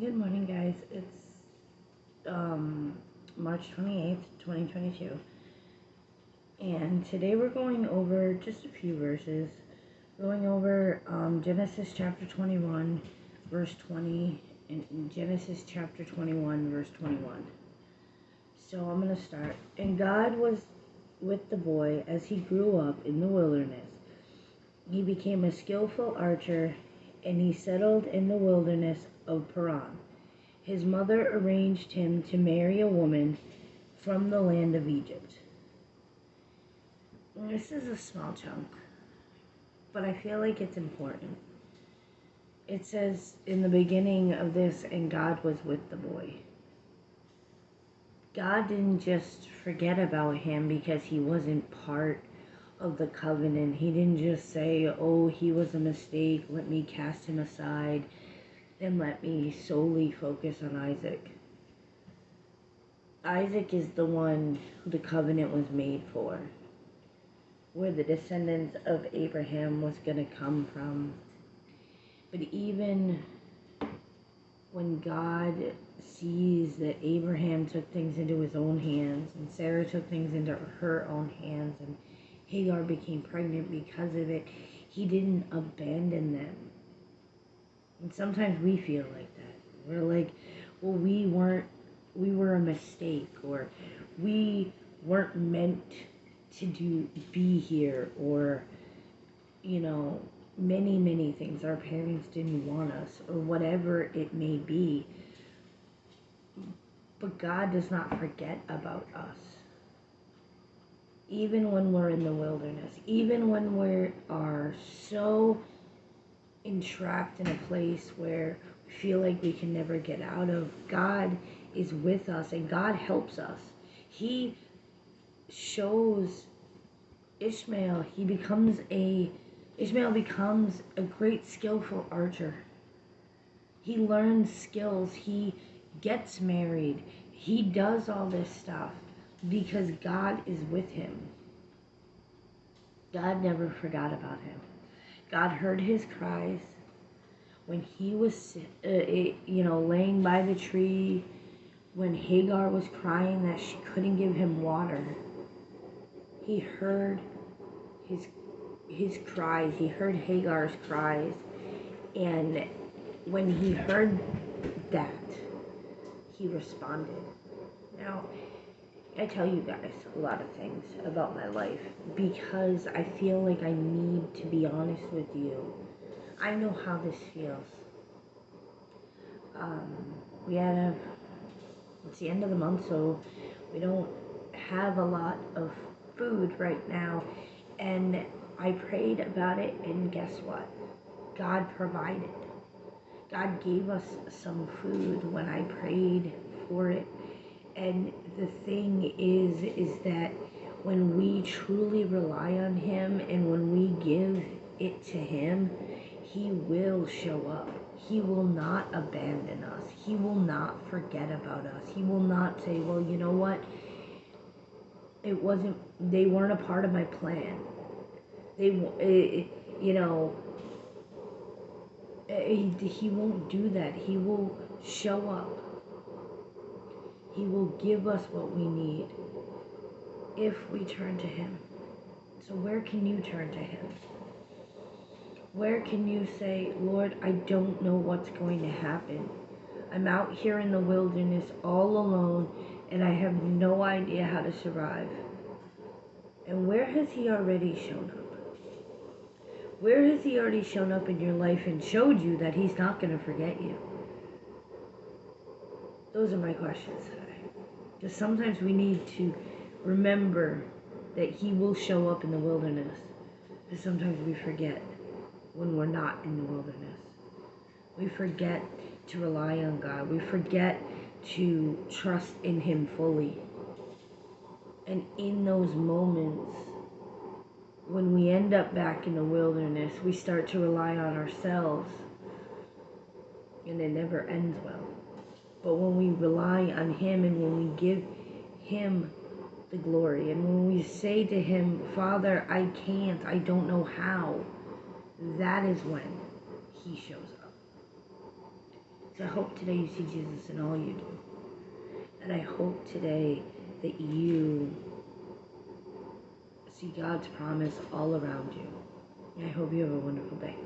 Good morning, guys. It's March 28th, 2022. And today we're going over just a few verses. Going over Genesis chapter 21, verse 20, and Genesis chapter 21, verse 21. So I'm going to start. And God was with the boy as he grew up in the wilderness. He became a skillful archer, and he settled in the wilderness of Paran. His mother arranged him to marry a woman from the land of Egypt. This is a small chunk, but I feel like it's important. It says in the beginning of this, and God was with the boy. God didn't just forget about him because he wasn't part of the covenant. He didn't just say, oh, he was a mistake, let me cast him aside and let me solely focus on Isaac. Isaac is the one who the covenant was made for, where the descendants of Abraham was going to come from. But even when God sees that Abraham took things into his own hands and Sarah took things into her own hands and Hagar became pregnant because of it, he didn't abandon them. And sometimes we feel like that. We're like, well, we were a mistake, or we weren't meant to be here, or, many things. Our parents didn't want us, or whatever it may be. But God does not forget about us. Even when we're in the wilderness, even when we are so entrapped in a place where we feel like we can never get out of, God is with us and God helps us. He shows Ishmael becomes a great skillful archer. He learns skills, he gets married, he does all this stuff because God is with him. God never forgot about him. God heard his cries when he was, laying by the tree, when Hagar was crying that she couldn't give him water. He heard his cries. He heard Hagar's cries. And when he heard that, he responded. Now, I tell you guys a lot of things about my life because I feel like I need to be honest with you. I know how this feels. It's the end of the month, so we don't have a lot of food right now. And I prayed about it, and guess what? God provided. God gave us some food when I prayed for it. And the thing is that when we truly rely on him and when we give it to him, he will show up. He will not abandon us. He will not forget about us. He will not say, well, you know what? They weren't a part of my plan. He won't do that. He will show up. He will give us what we need if we turn to him. So where can you turn to him? Where can you say, Lord, I don't know what's going to happen. I'm out here in the wilderness all alone, and I have no idea how to survive. And where has he already shown up? Where has he already shown up in your life and showed you that he's not going to forget you? Those are my questions today. Because sometimes we need to remember that he will show up in the wilderness. Because sometimes we forget when we're not in the wilderness. We forget to rely on God. We forget to trust in him fully. And in those moments, when we end up back in the wilderness, we start to rely on ourselves. And it never ends well. But when we rely on him and when we give him the glory and when we say to him, Father, I can't, I don't know how, that is when he shows up. So I hope today you see Jesus in all you do. And I hope today that you see God's promise all around you. And I hope you have a wonderful day.